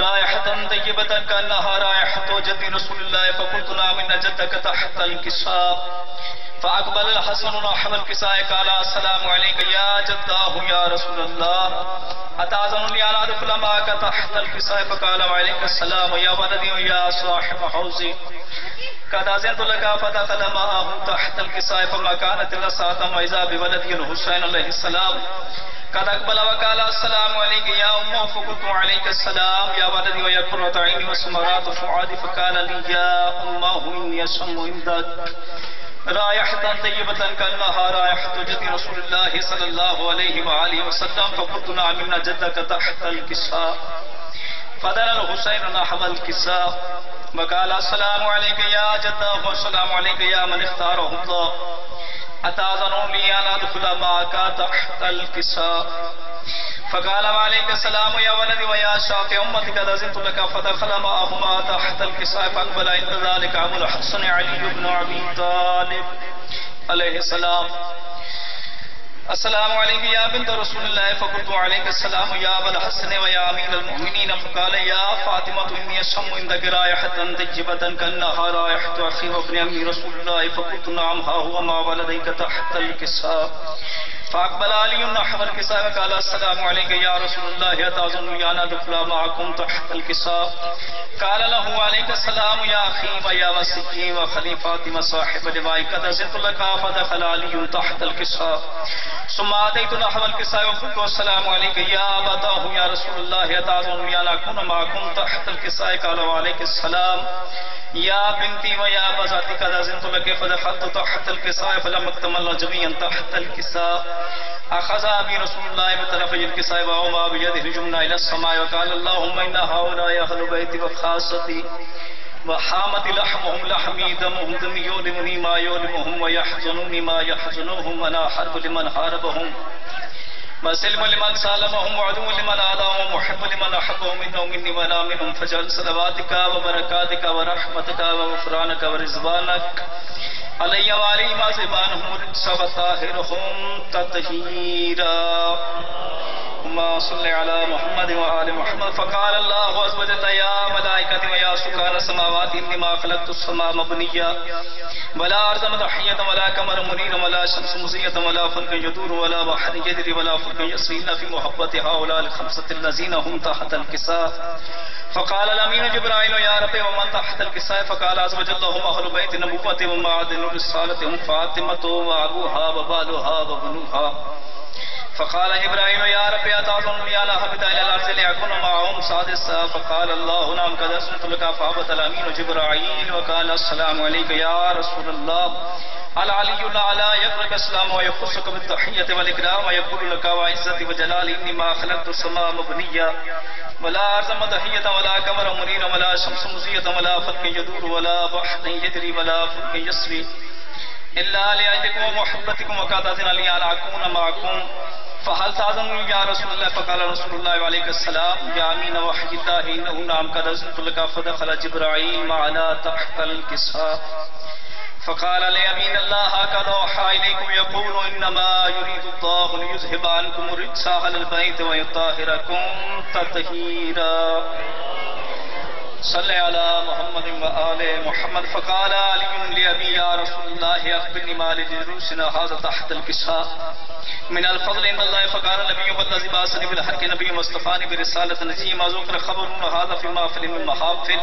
رائحة طيبة كأنها رائحة جد رسول الله فقلت نعم إن جدك تحت الكساء فأقبل الحسن نحو الكساء قال السلام عليك يا جداه يا رسول الله أتأذن لي أن أدخل معك تحت الكساء فقال وعليك السلام يا ولدي يا صاحب حوزي قد أذنت لك فدخل معه تحت الكساء فما كانت إلا ساعة وإذا بولده الحسين عليه السلام قد أقبل وقال السلام عليك يا أمه فقلت عليك السلام يا ولدي ويا قرة عيني وسمرات فؤادي فقال لي يا أمه إني أشم عندك رائحة طيبة كأنها رائحة جد رسول الله صلى الله عليه وآله وسلم فقلت نعم إن جدك تحت الكساء فدنا الحسين نحو الكساء وقال السلام عليك يا جداه والسلام عليك يا من اختاره الله أتأذن لي أن أدخل معك تحت الكساء فقال وعليك السلام يا ولدي ويا شافع أمتك قد أذنت لك فدخل معهما تحت الكساء فأقبل عند ذلك أبو الحسن علي بن أبي طالب عليه السلام السلام عليك يا بنت رسول الله فقلت عليك السلام يا أبا الحسن ويا أمير المؤمنين فقال يا فاطمة إني أشم عندك رائحة طيبة كأنها رائحة أخي وابن أمي رسول الله فقلت نعم ها هو مع ولديك تحت الكساء فأقبل علي نحو الكساء وقال السلام عليك يا رسول الله أتأذن لي أن أدخل معكم تحت الكساء قال له عليك السلام يا أخي ويا مسيحي وخليفة صاحب لواء قد أذنت لك فدخل علي تحت الكساء ثم أتيت نحو الكساء وقلت السلام عليك يا أبتاه يا رسول الله أتأذن لي أن أكون معكم تحت الكساء قال وعليك السلام يا بنتي ويا بزاتي قد أذنت لك فدخلت تحت الكساء فلم اكتمل جميعا تحت الكساء أخذ أبي رسول الله بطرفي الكساء وأومى بيده الجملة إلى السماء وقال اللهم إن هؤلاء أهل بيتي وخاصتي وحامت لحمهم لحمي دمهم دمي يؤلمني ما يؤلمهم ويحزنني ما يحزنهم وأنا حرب لمن حاربهم وسلم لمن سالمهم وعدو لمن آذاهم ومحب لمن أحبهم إنهم مني وأنا منهم فاجعل صلواتك وبركاتك ورحمتك وغفرانك ورضوانك علي وعلي ما زبانهم الرجس وطاهرهم تطهيرا اللهم صل على محمد وآل محمد فقال الله عز وجل يا ملائكتي ويا سكان السماوات إني ما خلقت السماء مبنيا ولا أرض مضحية ولا قمر منيرا ولا شمس مضيئة ولا فلك يدور ولا بحر يجري ولا فلك يسري إلا في محبة هؤلاء الخمسة الذين هم تحت الكساء فقال الأمين جبرائيل يا رب ومن تحت الكساء فقال عز وجل هم أهل بيت نبوة ومعدن رسالة هم فاطمة وأبوها وبالها وبنوها فقال جبرائيل يا رب أتأذن لي أن أهبط إلى الأرض لأكون معهم سادسا فقال الله نعم قد أذنت لك فهبط الأمين جبرائيل وقال السلام عليك يا رسول الله العلي الأعلى يقرأ السلام ويخصك بالتحية والإكرام ويقول لك وعزتي وجلالي إني ما خلقت السماء مبنيا ولا أرض مضحية ولا قمر منيرا ولا شمس مضيئة ولا فلك يدور ولا بحر يجري ولا فلك يسري إلا لأجلكم ومحبتكم وقد أذن لي أن أكون معكم فهل تأذن يا رسول الله فقال رسول الله عليك السلام يا أمين وحي الله إنه نعم قد أذنت لك فدخل جبرائيل معنا تحت الكساء فقال ليمين الله قد أوحى إليكم يقول إنما يريد الله ليذهب عنكم الرجس أهل البيت ويطهركم تطهيرا صل على محمد وآل محمد فقال علي لأبي يا رسول الله أخبرني ما لجلوسنا هذا تحت الكساء من الفضل عند الله فقال النبي والذي بعثني بالحق نبي واصطفاني برسالة نجيما ذكر خبر هذا في محفل من محافل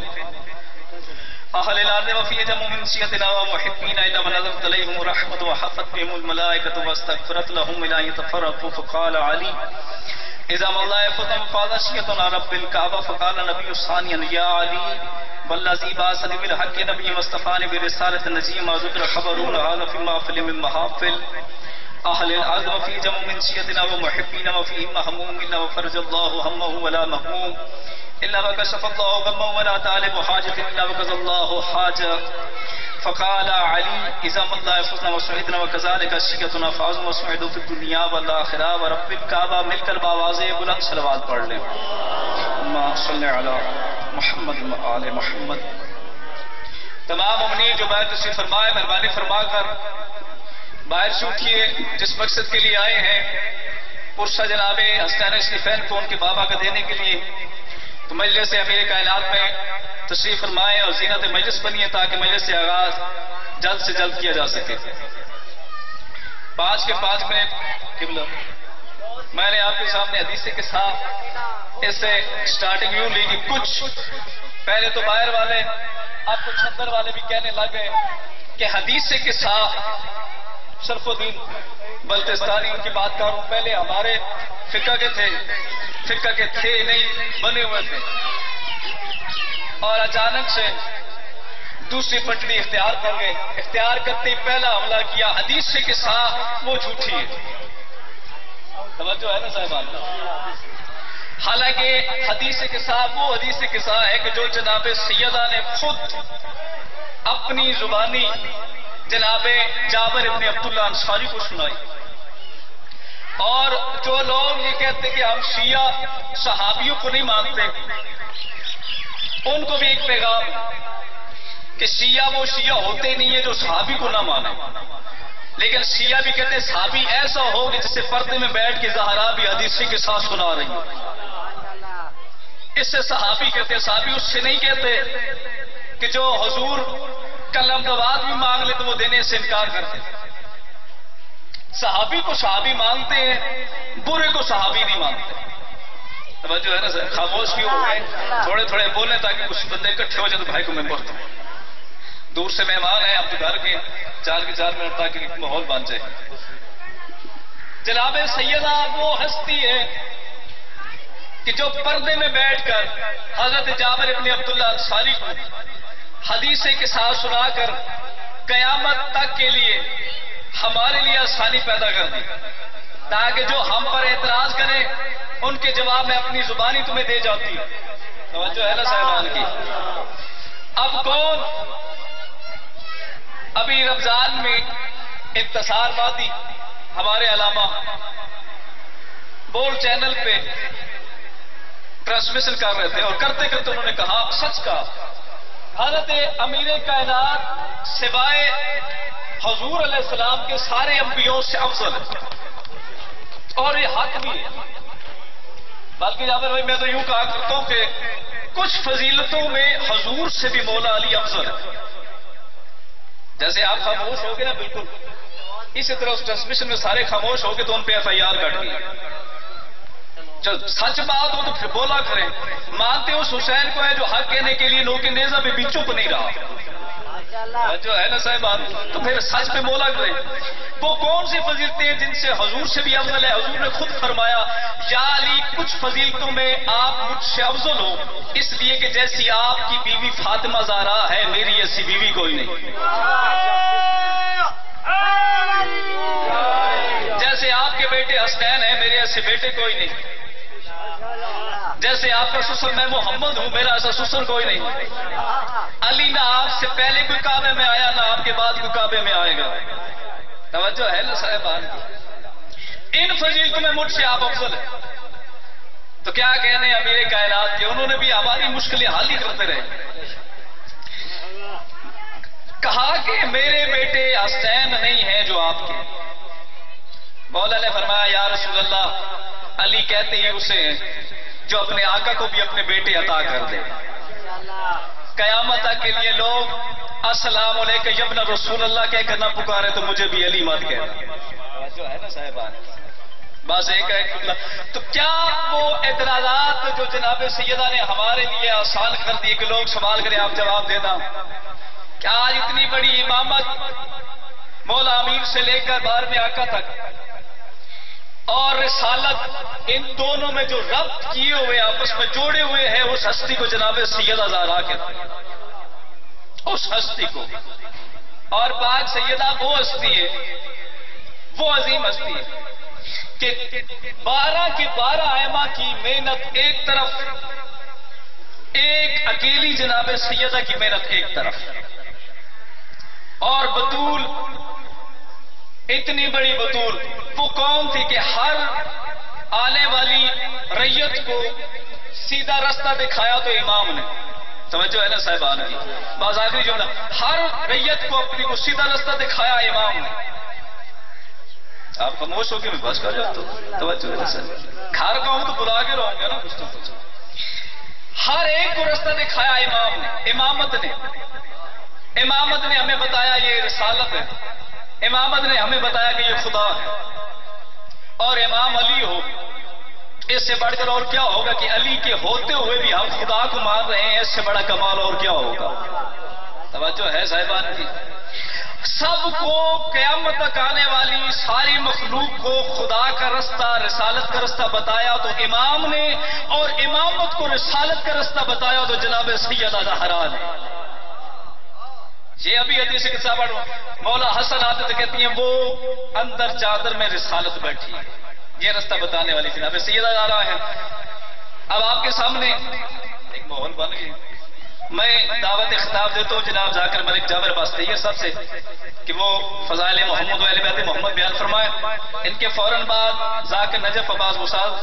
أهل الأرض وفي جمع من سيدنا ومحبين إلا ونزلت عليهم رحمة وحفت بهم الملائكة واستغفرت لهم إلى أن يتفرقوا فقال علي إذا ما الله فتم فاضشيتنا رب الكعبة فقال النبي ثانيا يا علي والذي بعثني بالحق نبي واصطفاني برسالة نجيما ذكر خبر هذا في محفل من محافل أهل الأرض وفي جمع من سيدنا ومحبين وفيه مهموم إلا وفرج الله همه ولا مهموم إلا وكشف الله غمه ولا طالب حاجة إلا وكذا الله حاجة فقال علي إذا ما الله يفوزنا وسعدنا وكذلك الشيئتنا فعظم وسعدوا في الدنيا والآخرة ورب الكعبة مل کر باواز بلند صلوات پڑھ لیں اللهم صل على محمد وآل محمد. تمام مومنین جو باہر تشریف فرمائے مہربانی فرما کر باہر سے اٹھیے جس مقصد کے لیے آئے ہیں پرسہ جناب حسنین شریفین کو ان کے بابا کا دینے کے لیے تو مجلس امیر کائنات میں تشریف فرمائیں اور زینت مجلس بنیے تاکہ مجلس سے آغاز جلد سے جلد کیا جا سکے۔ 5 کے 5 منٹ قبلہ میں نے آپ کے سامنے حدیث کے ساتھ اس سے سٹارٹنگ یوں لی کہ کچھ پہلے تو باہر والے اب کچھ اندر والے بھی کہنے لگے کہ حدیث کے ساتھ شرف الدین بلتستانی ان کی بات کروں، پہلے ہمارے فقہ کے تھے نہیں، بنے ہوئے تھے، اور اچانک سے دوسری پٹڑی اختیار کر گئے، اختیار کرتے ہی پہلا حملہ کیا حدیث کے ساتھ وہ جھوٹی ہے۔ توجہ ہے نا صاحبان؟ حالانکہ حدیث کے ساتھ وہ حدیث کے ساتھ ہے کہ جو جناب سیدہ نے خود اپنی زبانی جناب جابر ابن عبداللہ انصاری کو سنائی، اور جو لوگ یہ کہتے کہ ہم شیعہ صحابیوں کو نہیں مانتے، ان کو بھی ایک پیغام کہ شیعہ وہ شیعہ ہوتے نہیں ہے جو صحابی کو نہ مانے، لیکن شیعہ بھی کہتے ہیں صحابی ایسا ہو کہ جسے پردے میں بیٹھ کے زہرا بھی حدیث کے ساتھ سنا رہی ہے، اس سے صحابی کہتے ہیں۔ صحابی اس سے نہیں کہتے کہ جو حضور کلم دواد بھی مانگ لے تو وہ دینے سے انکار کرتے، صحابی کو صحابی مانگتے ہیں، برے کو صحابی نہیں مانگتے۔ توجہ ہے نا سر؟ خاموش کیوں ہو گئے؟ تھوڑے تھوڑے بولیں تاکہ کچھ بندے اکٹھے ہو جائیں تو بھائی کو میں بولتا ہوں، دور سے مہمان ہیں آپ کے گھر کے 4 منٹ تاکہ ماحول بن جائے۔ جناب سیدہ وہ ہستی ہے کہ جو پردے میں بیٹھ کر حضرت جابر ابن عبداللہ انصاری کو حدیث کے ساتھ سنا کر قیامت تک کے لیے ہمارے لیے آسانی پیدا کر دی، تاکہ جو ہم پر اعتراض کریں ان کے جواب میں اپنی زبانی تمہیں دے جاتی ہے۔ توجہ ہے نا صاحبان کی؟ اب کون؟ ابھی رمضان میں انتصار مادی ہمارے علامہ بول چینل پہ ٹرانسمیشن کر رہے تھے، اور کرتے کرتے انہوں نے کہا، سچ کہا، حضرت امیر کائنات سوائے حضور علیہ السلام کے سارے انبیاء سے افضل ہے، اور یہ حق بھی ہے۔ بلکہ جابر بھائی میں تو یوں کہا کرتا ہوں کہ کچھ فضیلتوں میں حضور سے بھی مولا علی افضل ہے۔ جیسے آپ خاموش ہو گے نا بالکل، اسی طرح اس ٹرانسمیشن میں سارے خاموش ہو گے تو ان پہ FIR کٹ گئی۔ جب سچ بات ہو تو پھر بولا کریں، مانتے اس حسین کو ہے جو حق کہنے کے لیے نو کے نیزہ پہ بھی چپ نہیں رہا، جو ہے نا صاحبان، تو پھر سچ پہ بولا کریں۔ وہ کون سی فضیلتیں ہیں جن سے حضور سے بھی افضل ہے؟ حضور نے خود فرمایا، یا علی کچھ فضیلتوں میں آپ مجھ سے افضل ہو، اس لیے کہ جیسی آپ کی بیوی فاطمہ زہرا ہے میری ایسی بیوی کوئی نہیں، جیسے آپ کے بیٹے حسنین ہیں میرے ایسے بیٹے کوئی نہیں، جیسے آپ کا سسر میں محمد ہوں میرا ایسا سسر کوئی نہیں۔ علی نہ آپ سے پہلے کوئی کعبے میں آیا نہ آپ کے بعد کوئی کعبے میں آئے گا۔ توجہ ہے نا صاحبان؟ ان فضیلتوں میں مجھ سے آپ افضل ہیں، تو کیا کہنے امیر کائنات کے؟ انہوں نے بھی ہماری مشکلیں حل ہی کرتے رہے۔ کہا کہ میرے بیٹے حسین نہیں ہیں جو آپ کے۔ مولا نے فرمایا، یا رسول اللہ، علی کہتے ہی اسے ہیں جو اپنے آقا کو بھی اپنے بیٹے عطا کر دے۔ قیامت تک کے لیے لوگ السلام علیکم یبن رسول اللہ کہہ کر نہ پکارے تو مجھے بھی علی مت کہنا، جو ہے نا صاحبان؟ بس ایک ہے۔ تو کیا وہ اعتراضات جو جناب سیدہ نے ہمارے لیے آسان کر دیے کہ لوگ سوال کریں آپ جواب دینا، کیا آج اتنی بڑی امامت مولا امیر سے لے کر 12ویں آقا تک اور رسالت، ان دونوں میں جو ربط کیے ہوئے آپس میں جوڑے ہوئے ہیں اس ہستی کو جناب سیدہ زہرا کے، اس ہستی کو، اور پاک سیدہ وہ ہستی ہے، وہ عظیم ہستی ہے کہ 12 کے 12 ائمہ کی محنت ایک طرف، ایک اکیلی جناب سیدہ کی محنت ایک طرف، اور بطول، اتنی بڑی بطول وہ قوم تھی کہ ہر آنے والی ریت کو سیدھا رستہ دکھایا تو امام نے۔ توجہ ہے نا صاحبان کی؟ بس آخری جملہ، ہر ریت کو اپنی کو سیدھا رستہ دکھایا امام نے۔ آپ خاموش ہو کے میں بس کر جاتا ہوں، توجہ ہے نا سر؟ گھر کا ہوں تو بلا کے رہوں گا نا کچھ تو کچھ۔ ہر ایک کو رستہ دکھایا امام نے، امامت نے ہمیں بتایا یہ رسالت ہے، امامت نے ہمیں بتایا کہ یہ خدا ہے، اور امام علی ہو، اس سے بڑھ کر اور کیا ہوگا کہ علی کے ہوتے ہوئے بھی ہم خدا کو مان رہے ہیں، اس سے بڑا کمال اور کیا ہوگا؟ توجہ ہے صاحبان کی؟ سب کو قیامت تک آنے والی ساری مخلوق کو خدا کا رستہ، رسالت کا رستہ بتایا تو امام نے، اور امامت کو رسالت کا رستہ بتایا تو جناب سیدہ زہرا نے۔ یہ ابھی حدیث کے کتاب پڑھو، مولا حسن آتے تو کہتی ہیں وہ اندر چادر میں رسالت بیٹھی ہے، یہ رستہ بتانے والی جناب سیدہ زہرا ہے۔ اب آپ کے سامنے ایک ماحول بن گئی، میں دعوت خطاب دیتا ہوں جناب ذاکر ملک جابر باستیہ صاحب سے کہ وہ فضائل محمد و اہل بیت محمد بیان فرمائیں۔ ان کے فوراً بعد ذاکر نجف عباس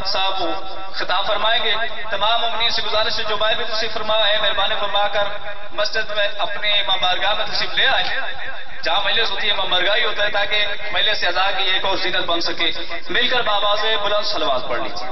صاحب وہ خطاب فرمائیں گے۔ تمام مومنین سے گزارش ہے جو بھائی بھی تشریف فرما ہے مہربانی فرما کر مسجد میں اپنے امام بارگاہ میں تشریف لے آئے، جہاں مجلس ہوتی ہے امام بارگاہ ہی ہوتا ہے، تاکہ مجلس اعضاء کی ایک اور زینت بن سکے۔ مل کر بآواز بلند صلوات پڑھ لیجیے۔